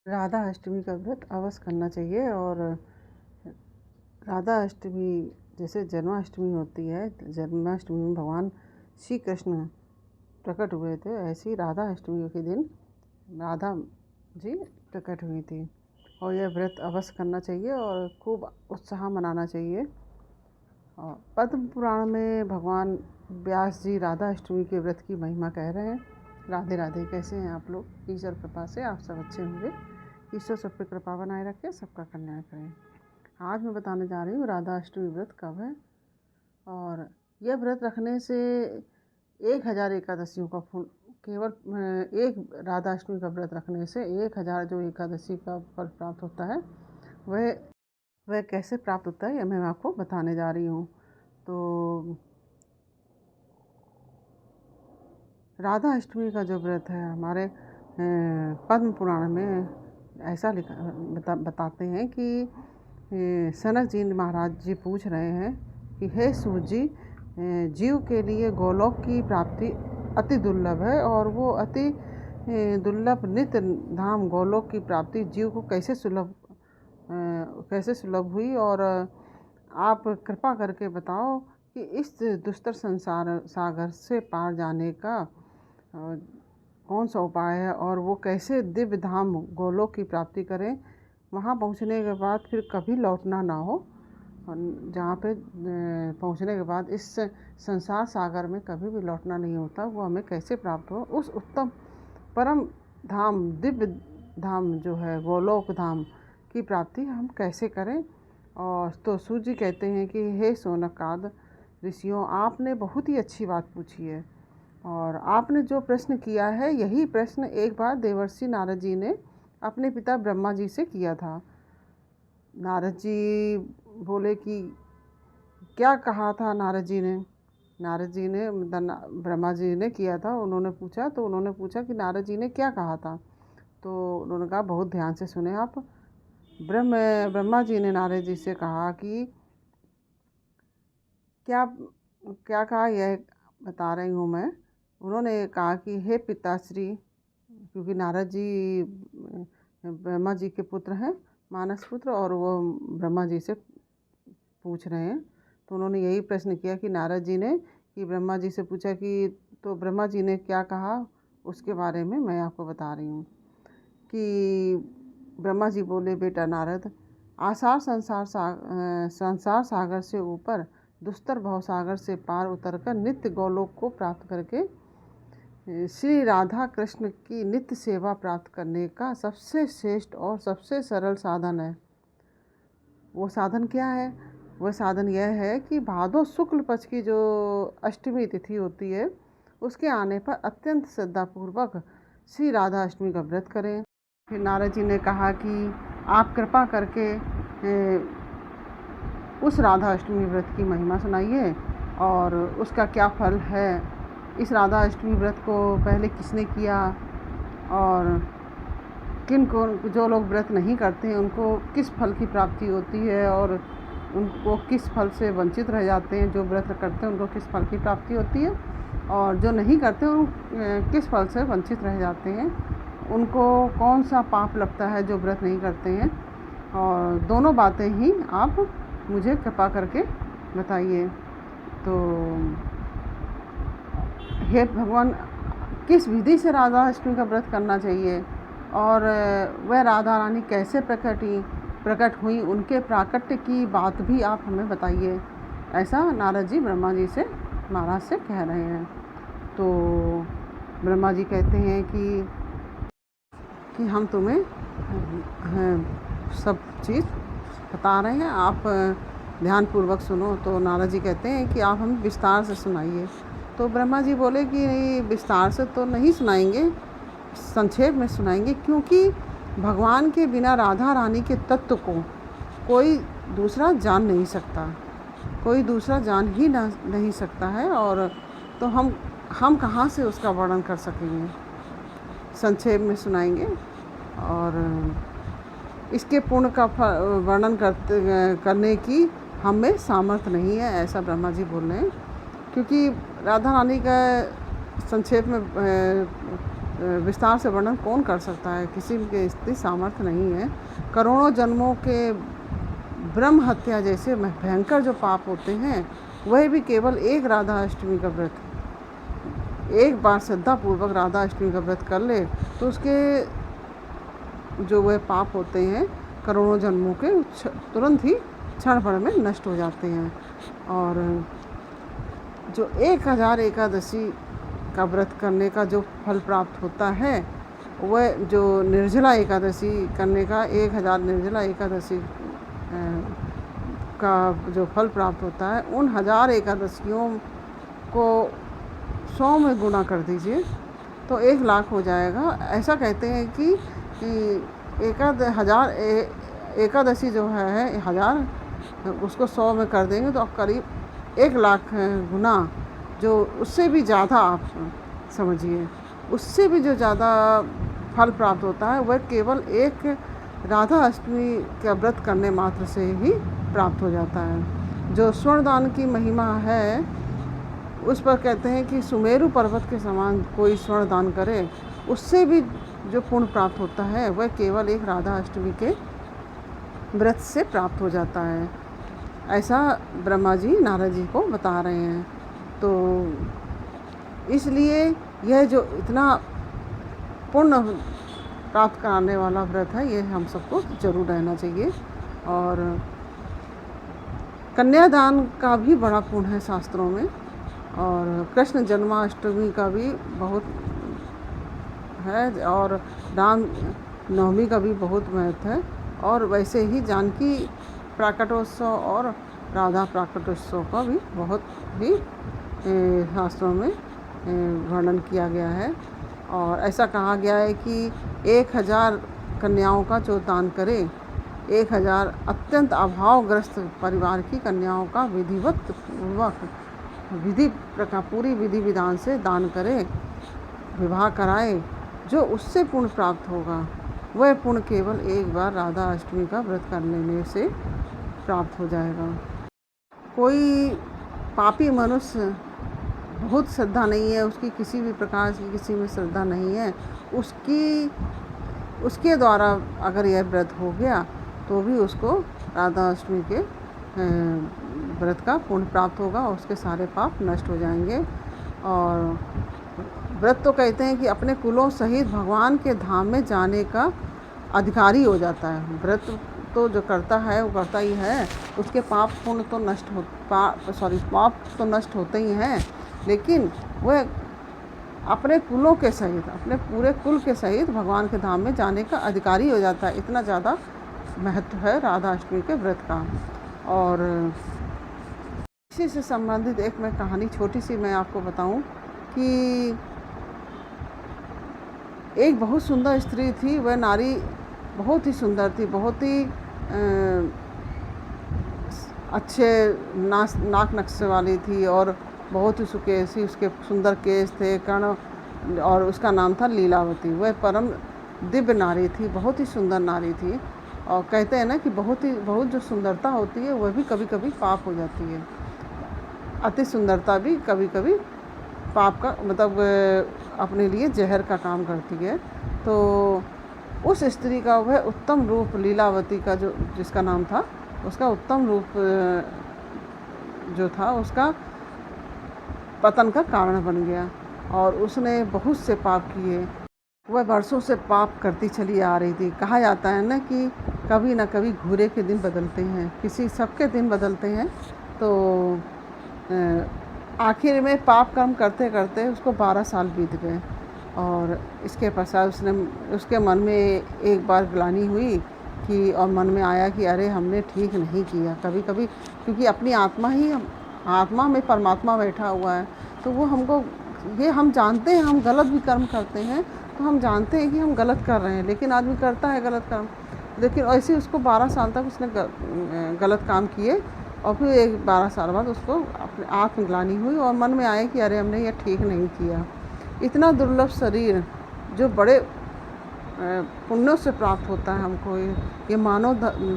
राधा अष्टमी का व्रत अवश्य करना चाहिए। और राधा अष्टमी जैसे जन्माष्टमी होती है, जन्माष्टमी में भगवान श्री कृष्ण प्रकट हुए थे, ऐसे ही राधा अष्टमी के दिन राधा जी प्रकट हुई थी। और यह व्रत अवश्य करना चाहिए और खूब उत्साह मनाना चाहिए। और पद्म पुराण में भगवान व्यास जी राधा अष्टमी के व्रत की महिमा कह रहे हैं। राधे राधे। कैसे हैं आप लोग? ईश्वर कृपा से आप सब अच्छे होंगे। ईश्वर सब पे कृपा बनाए रखे, सबका कल्याण करें। आज मैं बताने जा रही हूँ राधा अष्टमी व्रत कब है। और यह व्रत रखने से 1000 एकादशियों का फल, केवल एक राधा अष्टमी का व्रत रखने से 1000 जो एकादशी का फल प्राप्त होता है, वह कैसे प्राप्त होता है, यह मैं आपको बताने जा रही हूँ। तो राधा अष्टमी का जो व्रत है, हमारे पद्म पुराण में ऐसा लिखा बताते हैं कि सनक जी महाराज जी पूछ रहे हैं कि हे सूत जी, जीव के लिए गोलोक की प्राप्ति अति दुर्लभ है, और वो अति दुर्लभ नित्य धाम गोलोक की प्राप्ति जीव को कैसे सुलभ हुई। और आप कृपा करके बताओ कि इस दुस्तर संसार सागर से पार जाने का कौन सा उपाय है, और वो कैसे दिव्य धाम गोलोक की प्राप्ति करें, वहाँ पहुँचने के बाद फिर कभी लौटना ना हो, और जहाँ पे पहुँचने के बाद इस संसार सागर में कभी भी लौटना नहीं होता, वो हमें कैसे प्राप्त हो। उस उत्तम परम धाम, दिव्य धाम जो है गोलोक धाम की प्राप्ति हम कैसे करें। और तो सूत जी कहते हैं कि हे शौनकाद ऋषियों, आपने बहुत ही अच्छी बात पूछी है, और आपने जो प्रश्न किया है, यही प्रश्न एक बार देवर्षि नारद जी ने अपने पिता ब्रह्मा जी से किया था। नारद जी बोले कि क्या कहा था नारद जी ने ब्रह्मा जी ने किया था। उन्होंने पूछा कि नारद जी ने क्या कहा था। तो उन्होंने कहा, बहुत ध्यान से सुने आप। ब्रह्मा जी ने नारद जी से कहा कि क्या क्या कहा, यह बता रही हूँ मैं। उन्होंने कहा कि हे पिताश्री, क्योंकि नारद जी ब्रह्मा जी के पुत्र हैं, मानस पुत्र, और वो ब्रह्मा जी से पूछ रहे हैं। तो उन्होंने यही प्रश्न किया कि नारद जी ने कि ब्रह्मा जी से पूछा कि तो ब्रह्मा जी ने क्या कहा, उसके बारे में मैं आपको बता रही हूँ। कि ब्रह्मा जी बोले, बेटा नारद, आसार संसार सागर से ऊपर दुस्तर भवसागर से पार उतरकर नित्य गोलोक को प्राप्त करके श्री राधा कृष्ण की नित्य सेवा प्राप्त करने का सबसे श्रेष्ठ और सबसे सरल साधन है। वो साधन क्या है? वह साधन यह है कि भादो शुक्ल पक्ष की जो अष्टमी तिथि होती है, उसके आने पर अत्यंत श्रद्धापूर्वक श्री राधा अष्टमी का व्रत करें। फिर नारद जी ने कहा कि आप कृपा करके उस राधा अष्टमी व्रत की महिमा सुनाइए, और उसका क्या फल है, इस राधा अष्टमी व्रत को पहले किसने किया, और किन को, जो लोग व्रत नहीं करते हैं उनको किस फल की प्राप्ति होती है, और उनको किस फल से वंचित रह जाते हैं। जो व्रत करते हैं उनको किस फल की प्राप्ति होती है, और जो नहीं करते उन किस फल से वंचित रह जाते हैं, उनको कौन सा पाप लगता है जो व्रत नहीं करते हैं। और दोनों बातें ही आप मुझे कृपा करके बताइए। तो हे भगवान, किस विधि से राधा अष्टमी का व्रत करना चाहिए, और वह राधा रानी कैसे प्रकट हुई, उनके प्राकट्य की बात भी आप हमें बताइए। ऐसा नारद जी ब्रह्मा जी से महाराज से कह रहे हैं। तो ब्रह्मा जी कहते हैं कि हम तुम्हें सब चीज़ बता रहे हैं, आप ध्यानपूर्वक सुनो। तो नारद जी कहते हैं कि आप हमें विस्तार से सुनाइए। तो ब्रह्मा जी बोले कि विस्तार से तो नहीं सुनाएंगे, संक्षेप में सुनाएंगे, क्योंकि भगवान के बिना राधा रानी के तत्व को कोई दूसरा जान नहीं सकता, कोई दूसरा जान ही नहीं सकता है। और तो हम कहाँ से उसका वर्णन कर सकेंगे, संक्षेप में सुनाएंगे। और इसके पूर्ण का वर्णन करने की हमें सामर्थ्य नहीं है, ऐसा ब्रह्मा जी बोल रहे हैं। क्योंकि राधा रानी का संक्षेप में विस्तार से वर्णन कौन कर सकता है, किसी के इतनी सामर्थ्य नहीं है। करोड़ों जन्मों के ब्रह्म हत्या जैसे भयंकर जो पाप होते हैं, वह भी केवल एक राधा अष्टमी का व्रत, एक बार श्रद्धापूर्वक राधा अष्टमी का व्रत कर ले तो उसके जो वह पाप होते हैं करोड़ों जन्मों के तुरंत ही क्षण भर में नष्ट हो जाते हैं। और जो 1000 एकादशी का व्रत करने का जो फल प्राप्त होता है, वह जो निर्जला एकादशी करने का 1000 निर्जला एकादशी का जो फल प्राप्त होता है, उन 1000 एकादशियों को 100 में गुणा कर दीजिए तो 1 लाख हो जाएगा। ऐसा कहते हैं कि 1000 एकादशी जो है 1000, उसको 100 में कर देंगे तो आप करीब 1 लाख गुना, जो उससे भी ज़्यादा आप समझिए, उससे भी जो ज़्यादा फल प्राप्त होता है वह केवल एक राधा अष्टमी का व्रत करने मात्र से ही प्राप्त हो जाता है। जो स्वर्णदान की महिमा है, उस पर कहते हैं कि सुमेरु पर्वत के समान कोई स्वर्णदान करे, उससे भी जो पुण्य प्राप्त होता है वह केवल एक राधा अष्टमी के व्रत से प्राप्त हो जाता है। ऐसा ब्रह्मा जी नारद जी को बता रहे हैं। तो इसलिए यह जो इतना पुण्य प्राप्त कराने वाला व्रत है, ये हम सबको जरूर रहना चाहिए। और कन्यादान का भी बड़ा पुण्य है शास्त्रों में, और कृष्ण जन्माष्टमी का भी बहुत है, और राम नवमी का भी बहुत महत्व है। और वैसे ही जानकी प्राकटोत्सव और राधा प्राकटोत्सव का भी बहुत ही शास्त्रों में वर्णन किया गया है। और ऐसा कहा गया है कि 1000 कन्याओं का जो दान करे, 1000 अत्यंत अभावग्रस्त परिवार की कन्याओं का विधिवत पूर्वक पूरी विधि विधान से दान करे, विवाह कराए, जो उससे पुण्य प्राप्त होगा वह पुण्य केवल एक बार राधा अष्टमी का व्रत करने से प्राप्त हो जाएगा। कोई पापी मनुष्य बहुत श्रद्धा नहीं है, उसकी किसी भी प्रकार की किसी में श्रद्धा नहीं है, उसके द्वारा अगर यह व्रत हो गया तो भी उसको राधा अष्टमी के व्रत का पुण्य प्राप्त होगा, उसके सारे पाप नष्ट हो जाएंगे। और व्रत तो कहते हैं कि अपने कुलों सहित भगवान के धाम में जाने का अधिकारी हो जाता है। व्रत तो जो करता है वो करता ही है, उसके पाप तो नष्ट होते ही हैं, लेकिन वह अपने कुलों के सहित, अपने पूरे कुल के सहित भगवान के धाम में जाने का अधिकारी हो जाता है। इतना ज़्यादा महत्व है राधा अष्टमी के व्रत का। और इसी से संबंधित एक मैं कहानी छोटी सी मैं आपको बताऊं कि एक बहुत सुंदर स्त्री थी। वह नारी बहुत ही सुंदर थी, बहुत ही अच्छे नाक नक्शे वाली थी और बहुत ही सुकेसी, उसके सुंदर केस थे, कर्ण, और उसका नाम था लीलावती। वह परम दिव्य नारी थी, बहुत ही सुंदर नारी थी। और कहते हैं ना कि बहुत जो सुंदरता होती है वह भी कभी कभी पाप हो जाती है। अति सुंदरता भी कभी कभी पाप का मतलब अपने लिए जहर का काम करती है। तो उस स्त्री का वह उत्तम रूप लीलावती का जो जिसका नाम था, उसका उत्तम रूप जो था उसका पतन का कारण बन गया और उसने बहुत से पाप किए। वह वर्षों से पाप करती चली आ रही थी। कहा जाता है ना कि कभी ना कभी घूरे के दिन बदलते हैं, किसी सबके दिन बदलते हैं। तो आखिर में पाप कर्म करते करते उसको 12 साल बीत गए और इसके पश्चात उसके मन में एक बार ग्लानि हुई कि और मन में आया कि अरे हमने ठीक नहीं किया। कभी कभी क्योंकि अपनी आत्मा में परमात्मा बैठा हुआ है, तो वो हमको हम जानते हैं हम गलत भी कर्म करते हैं, तो हम जानते हैं कि हम गलत कर रहे हैं, लेकिन आदमी करता है गलत कर्म। लेकिन ऐसे उसको 12 साल तक उसने गलत काम किए और फिर 12 साल बाद उसको अपने आत्मग्लानि हुई और मन में आया कि अरे हमने ये ठीक नहीं किया। इतना दुर्लभ शरीर जो बड़े पुण्यों से प्राप्त होता है हमको, ये मानव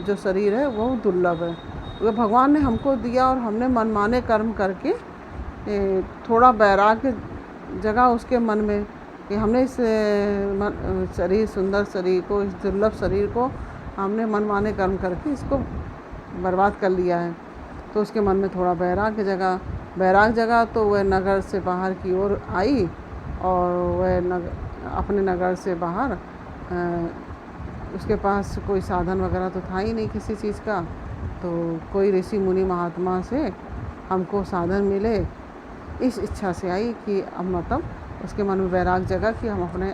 जो शरीर है वो दुर्लभ है। वो भगवान ने हमको दिया और हमने मनमाने कर्म करके थोड़ा वैराग्य जगह उसके मन में कि हमने इस शरीर, सुंदर शरीर को, इस दुर्लभ शरीर को हमने मनमाने कर्म करके इसको बर्बाद कर लिया है। तो उसके मन में थोड़ा बैराग जगा तो वह नगर से बाहर की ओर आई, और वह अपने नगर से बाहर उसके पास कोई साधन वगैरह तो था ही नहीं किसी चीज़ का। तो कोई ऋषि मुनि महात्मा से हमको साधन मिले, इस इच्छा से आई कि अब मतलब उसके मन में वैराग जगा कि हम अपने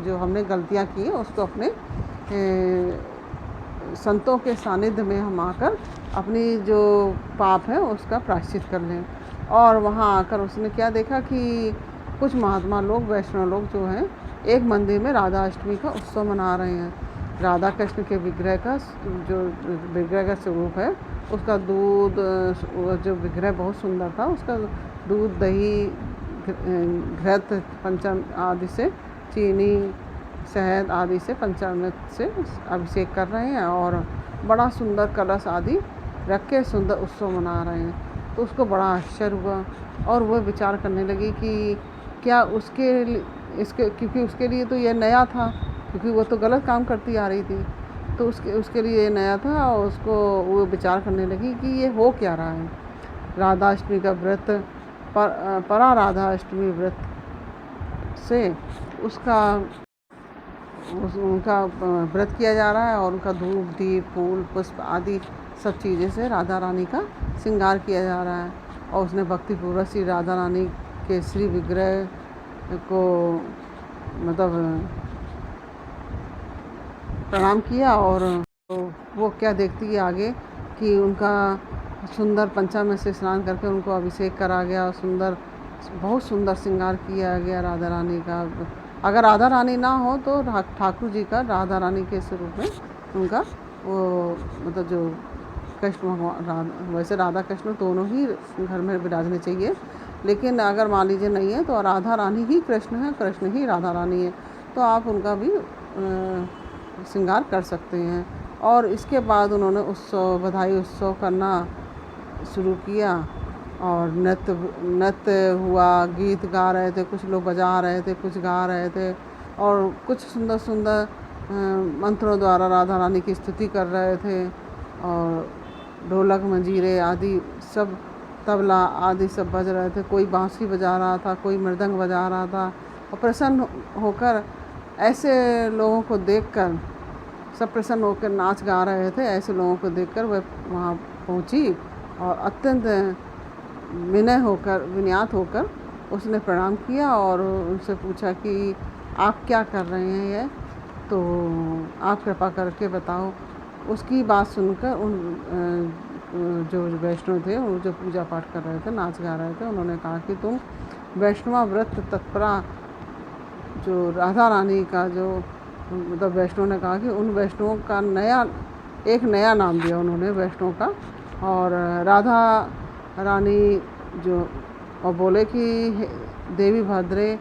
जो हमने गलतियाँ की हैं उसको अपने संतों के सानिध्य में हम आकर अपनी जो पाप है उसका प्रायश्चित कर लें। और वहाँ आकर उसने क्या देखा कि कुछ महात्मा लोग, वैष्णव लोग जो हैं, एक मंदिर में राधा अष्टमी का उत्सव मना रहे हैं। राधा कृष्ण के विग्रह का स्वरूप है, उसका दूध, जो विग्रह बहुत सुंदर था, उसका दूध, दही, घृत, पंचम आदि से, चीनी, शहद आदि से, पंचामृत से अभिषेक कर रहे हैं और बड़ा सुंदर कलश आदि रख के सुंदर उत्सव मना रहे हैं। तो उसको बड़ा आश्चर्य हुआ और वह विचार करने लगी कि क्या क्योंकि उसके लिए तो यह नया था, क्योंकि वो तो गलत काम करती आ रही थी, तो उसके लिए ये नया था। और वो विचार करने लगी कि ये हो क्या रहा है। राधाष्टमी का व्रत, परा राधाष्टमी व्रत से उनका व्रत किया जा रहा है और उनका धूप, दीप, फूल, पुष्प आदि सब चीज़ें से राधा रानी का श्रृंगार किया जा रहा है। और उसने भक्तिपूर्वक श्री राधा रानी के श्री विग्रह को मतलब प्रणाम किया। और वो क्या देखती है आगे कि उनका सुंदर पंचामृत से स्नान करके उनको अभिषेक करा गया और बहुत सुंदर श्रृंगार किया गया राधा रानी का। अगर राधा रानी ना हो तो ठाकुर जी का राधा रानी के स्वरूप में उनका वो मतलब जो कृष्ण भगवान, वैसे राधा कृष्ण दोनों ही घर में विराजने चाहिए, लेकिन अगर मान लीजिए नहीं है तो राधा रानी ही कृष्ण है, कृष्ण ही राधा रानी है, तो आप उनका भी श्रृंगार कर सकते हैं। और इसके बाद उन्होंने बधाई उत्सव करना शुरू किया और नृत्य हुआ, गीत गा रहे थे, कुछ लोग बजा रहे थे, कुछ गा रहे थे और कुछ सुंदर सुंदर मंत्रों द्वारा राधा रानी की स्तुति कर रहे थे। और ढोलक, मंजीरे आदि सब, तबला आदि सब बज रहे थे, कोई बांसुरी बजा रहा था, कोई मृदंग बजा रहा था। और प्रसन्न होकर ऐसे लोगों को देखकर, सब प्रसन्न होकर नाच गा रहे थे, ऐसे लोगों को देखकर वह वहाँ पहुँची और अत्यंत विनयात होकर उसने प्रणाम किया और उनसे पूछा कि आप क्या कर रहे हैं ये, तो आप कृपा करके बताओ। उसकी बात सुनकर जो वैष्णव थे, वो जो पूजा पाठ कर रहे थे, नाच गा रहे थे, उन्होंने कहा कि तुम वैष्णवा व्रत तत्परा जो राधा रानी का जो मतलब वैष्णव ने कहा कि उन वैष्णवों का एक नया नाम दिया उन्होंने वैष्णव का। और राधा रानी जो और बोले कि देवी भद्रे,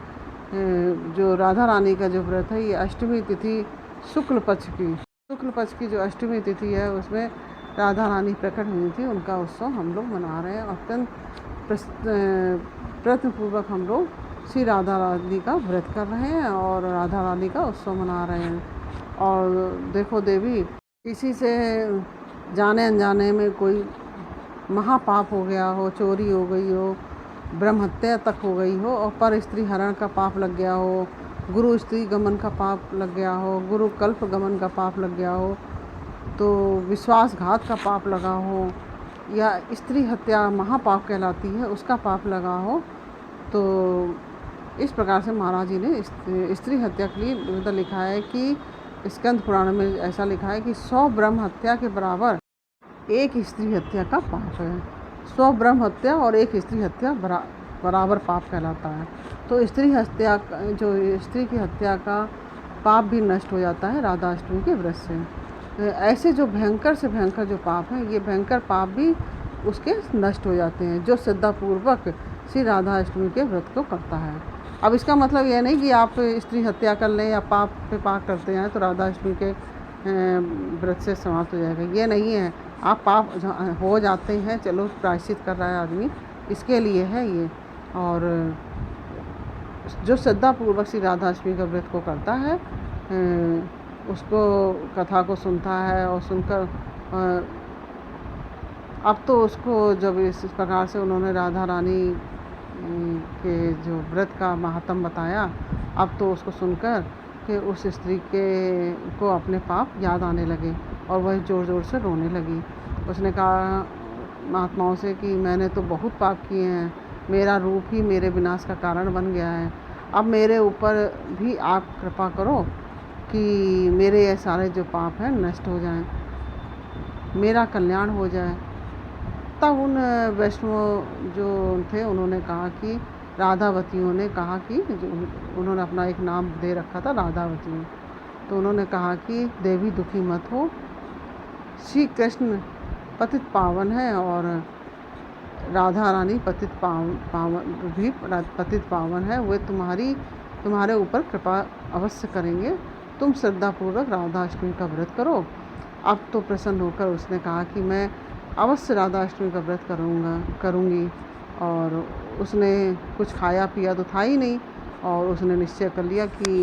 जो राधा रानी का जो व्रत है ये अष्टमी तिथि शुक्ल पक्ष की जो अष्टमी तिथि है उसमें राधा रानी प्रकट हुई थी, उनका उत्सव हम लोग मना रहे हैं। अत्यंत प्रयत्नपूर्वक हम लोग श्री राधा रानी का व्रत कर रहे हैं और राधा रानी का उत्सव मना रहे हैं। और देखो देवी, किसी से जाने अनजाने में कोई महापाप हो गया हो, चोरी हो गई हो, ब्रह्म हत्या तक हो गई हो और पर स्त्री हरण का पाप लग गया हो, गुरु स्त्री गमन का पाप लग गया हो, गुरु कल्प गमन का पाप लग गया हो, तो विश्वासघात का पाप लगा हो, या स्त्री हत्या महापाप कहलाती है उसका पाप लगा हो, तो इस प्रकार से महाराज जी ने स्त्री हत्या के लिए मतलब लिखा है कि स्कंद पुराण में ऐसा लिखा है कि 100 ब्रह्म हत्या के बराबर एक स्त्री हत्या का पाप है। 100 ब्रह्म हत्या और एक स्त्री हत्या बराबर पाप कहलाता है। तो स्त्री की हत्या का पाप भी नष्ट हो जाता है राधा अष्टमी के व्रत से। ऐसे जो भयंकर से भयंकर जो पाप हैं, ये भयंकर पाप भी उसके नष्ट हो जाते हैं जो श्रद्धापूर्वक श्री राधा अष्टमी के व्रत को करता है। अब इसका मतलब यह नहीं कि आप स्त्री हत्या कर लें या पाप पे पाप करते हैं तो राधा अष्टमी के व्रत से समाप्त हो जाएगा, ये नहीं है। आप पाप हो जाते हैं, चलो प्रायश्चित कर रहा है आदमी, इसके लिए है ये। और जो श्रद्धापूर्वक श्री राधाष्टमी का व्रत को करता है, उसको कथा को सुनता है और सुनकर अब तो उसको जब इस प्रकार से उन्होंने राधा रानी के जो व्रत का महात्म बताया, अब तो उसको सुनकर कि उस स्त्री के को अपने पाप याद आने लगे और वह ज़ोर ज़ोर से रोने लगी। उसने कहा महात्माओं से कि मैंने तो बहुत पाप किए हैं, मेरा रूप ही मेरे विनाश का कारण बन गया है। अब मेरे ऊपर भी आप कृपा करो कि मेरे ये सारे जो पाप हैं नष्ट हो जाएं, मेरा कल्याण हो जाए। तब उन वैष्णव जो थे उन्होंने कहा कि राधावतियों ने कहा कि उन्होंने अपना एक नाम दे रखा था राधावती, तो उन्होंने कहा कि देवी दुखी मत हो, श्री कृष्ण पतित पावन है और राधा रानी पतित पावन है, वे तुम्हारे ऊपर कृपा अवश्य करेंगे, तुम श्रद्धापूर्वक राधाष्टमी का व्रत करो। अब तो प्रसन्न होकर उसने कहा कि मैं अवश्य राधाष्टमी का व्रत करूँगी। और उसने कुछ खाया पिया तो था ही नहीं, और उसने निश्चय कर लिया कि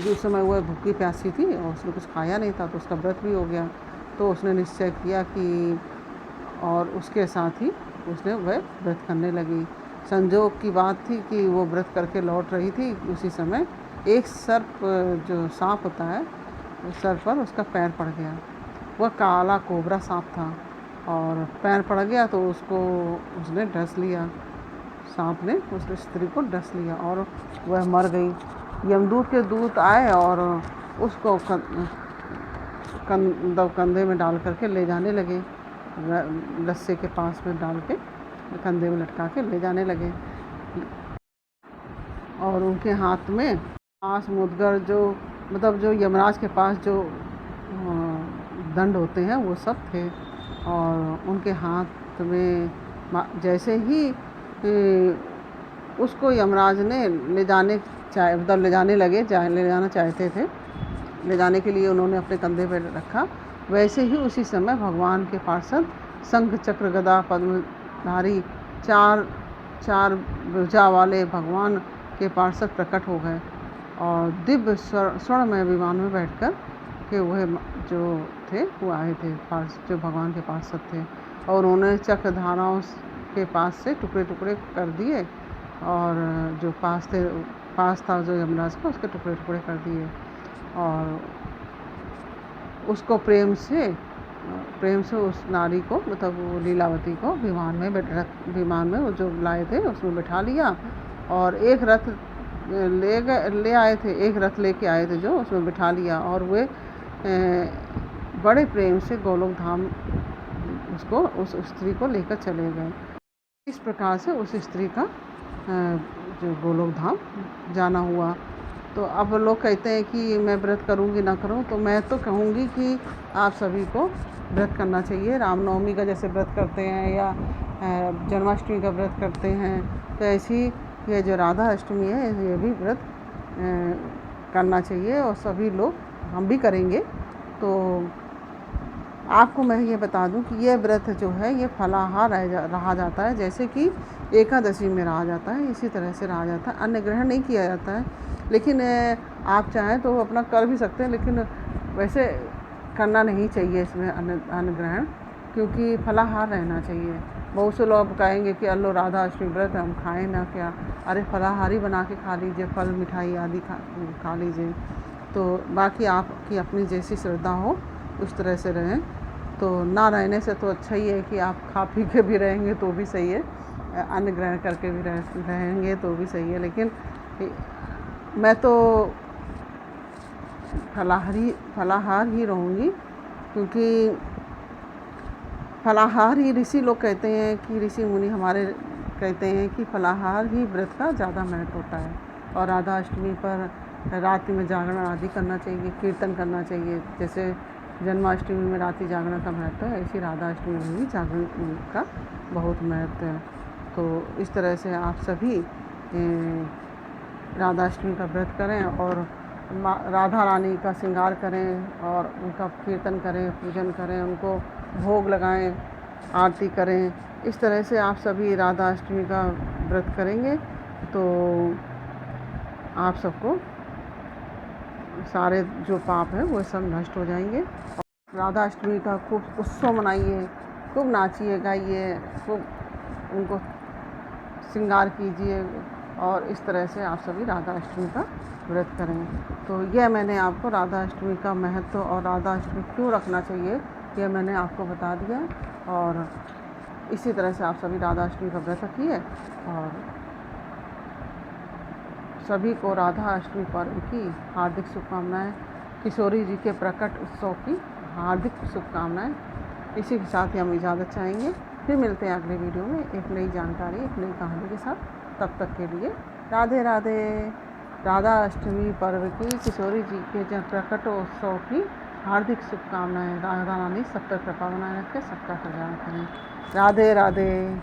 उस समय वह भूखी प्यासी थी और उसने कुछ खाया नहीं था, तो उसका व्रत भी हो गया। तो उसने निश्चय किया कि, और उसके साथ ही उसने वह व्रत करने लगी। संजोग की बात थी कि वो व्रत करके लौट रही थी, उसी समय एक सर्प, जो सांप होता है, उस सर्प पर उसका पैर पड़ गया। वह काला कोबरा सांप था और पैर पड़ गया तो उसने डस लिया, सांप ने उस स्त्री को डस लिया और वह मर गई। यमदूत के दूत आए और उसको कंधे में डाल करके ले जाने लगे, रस्से के पास में डाल के कंधे में लटका के ले जाने लगे। और उनके हाथ में पास मुदगर, जो यमराज के पास जो दंड होते हैं वो सब थे, और उनके हाथ में जैसे ही उसको यमराज ने ले जाना चाहते थे, ले जाने के लिए उन्होंने अपने कंधे पर रखा, वैसे ही उसी समय भगवान के पार्षद शंख चक्र गदा पद्मधारी चार भुजा वाले भगवान के पार्षद प्रकट हो गए और दिव्य स्वर्णमय विमान में बैठकर के वह जो थे वो आए थे, जो भगवान के पार्षद थे, और उन्होंने चक्रधाराओं के पास से टुकड़े टुकड़े कर दिए, और जो पास था जो यमराज का, उसके टुकड़े टुकड़े कर दिए, और उसको प्रेम से उस नारी को, मतलब वो लीलावती को विमान में वो जो लाए थे उसमें बैठा लिया, और एक रथ लेके आए थे जो उसमें बैठा लिया, और वे बड़े प्रेम से गोलोक धाम उस स्त्री को लेकर चले गए। इस प्रकार से उस स्त्री का जो गोलोक धाम जाना हुआ। तो अब लोग कहते हैं कि मैं व्रत करूँगी ना करूँ, तो मैं तो कहूँगी कि आप सभी को व्रत करना चाहिए। रामनवमी का जैसे व्रत करते हैं या जन्माष्टमी का व्रत करते हैं, तो ऐसी ये जो राधा अष्टमी है ये भी व्रत करना चाहिए, और सभी लोग, हम भी करेंगे। तो आपको मैं ये बता दूं कि ये व्रत जो है ये फलाहार रहा जाता है, जैसे कि एकादशी में रहा जाता है, इसी तरह से रहा जाता है, अन्न ग्रहण नहीं किया जाता है। लेकिन आप चाहें तो अपना कर भी सकते हैं, लेकिन वैसे करना नहीं चाहिए इसमें अन्न ग्रहण, क्योंकि फलाहार रहना चाहिए। बहुत से लोग कहेंगे कि अल्लो राधा अष्टमी व्रत हम खाएं ना क्या, अरे फलाहारी बना के खा लीजिए, फल मिठाई आदि खा लीजिए। तो बाकी आपकी अपनी जैसी श्रद्धा हो उस तरह से रहें। तो ना रहने से तो अच्छा ही है कि आप खा पी के भी रहेंगे तो भी सही है, अन्न ग्रहण करके भी रहेंगे तो भी सही है, लेकिन मैं तो फलाहार ही रहूँगी, क्योंकि फलाहार ही ऋषि लोग कहते हैं कि ऋषि मुनि हमारे कहते हैं कि फलाहार ही व्रत का ज़्यादा महत्व होता है। और राधा अष्टमी पर रात्रि में जागरण आदि करना चाहिए, कीर्तन करना चाहिए। जैसे जन्माष्टमी में रात्रि जागरण का महत्व है, ऐसी राधा अष्टमी में भी जागरण का बहुत महत्व है। तो इस तरह से आप सभी राधा अष्टमी का व्रत करें और राधा रानी का श्रृंगार करें और उनका कीर्तन करें, पूजन करें, उनको भोग लगाएं, आरती करें। इस तरह से आप सभी राधा अष्टमी का व्रत करेंगे तो आप सबको सारे जो पाप हैं वो सब नष्ट हो जाएंगे। राधा अष्टमी का खूब उत्सव मनाइए, खूब नाचिए गाइए, खूब उनको श्रृंगार कीजिए और इस तरह से आप सभी राधा अष्टमी का व्रत करें। तो यह मैंने आपको राधा अष्टमी का महत्व और राधा अष्टमी क्यों रखना चाहिए यह मैंने आपको बता दिया। और इसी तरह से आप सभी राधा अष्टमी का व्रत रखिए और सभी को राधा अष्टमी पर्व की हार्दिक शुभकामनाएं। किशोरी जी के प्रकट उत्सव की हार्दिक शुभकामनाएं। इसी के साथ ही हम इजाज़त चाहेंगे। फिर मिलते हैं अगले वीडियो में एक नई जानकारी, एक नई कहानी के साथ। तब तक के लिए राधे राधे। राधा अष्टमी पर्व की किशोरी जी के प्रकट उत्सव की हार्दिक शुभकामनाएं। राधा रानी सब पर कृपा बनाए रखें, सबका कल्याण करें। राधे राधे।